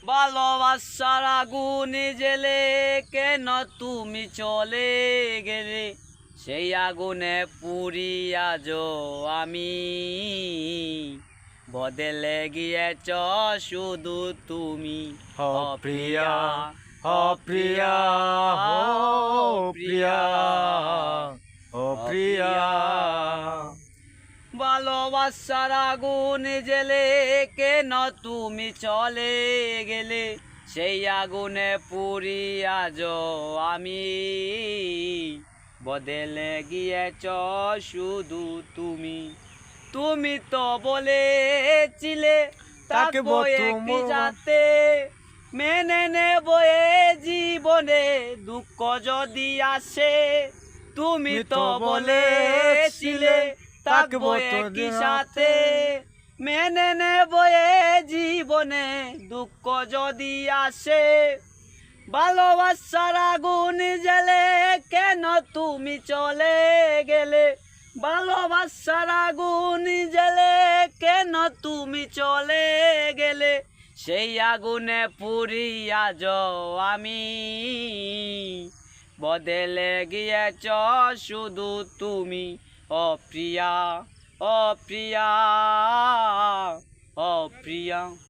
ভালোবাসার আগুন জ্বেলে কেন তুমি চলে গেলে, সেই আগুনে পুড়িয়া আমি বদলে গিয়েছ শুধু তুমি। ও প্রিয়া, ও প্রিয়া, ও প্রিয়া, ও প্রিয়া। ভালোবাসার আগুন জ্বেলে কেন তুমি চলে গেলে, সেই আগুনে পুড়িয়া আমি বদলে গিয়েছ শুধু তুমি। তুমি তো বলেছিলে থাকবো একই সাথে, মেনে নেব এ জীবনে দুঃখ যদি আসে। তুমি তো বলেছিলে থাকবো একই সাথে, মেনে নেব এ জীবনে দুঃখ যদি আসে। ভালোবাসার আগুন জ্বেলে কেন তুমি চলে গেলে, ভালোবাসার আগুন জ্বেলে কেন তুমি চলে গেলে, সেই আগুনে পুড়িয়া আমি বদলে গিয়েছ শুধু তুমি। ও প্রিয়া, ও প্রিয়া, ও প্রিয়া।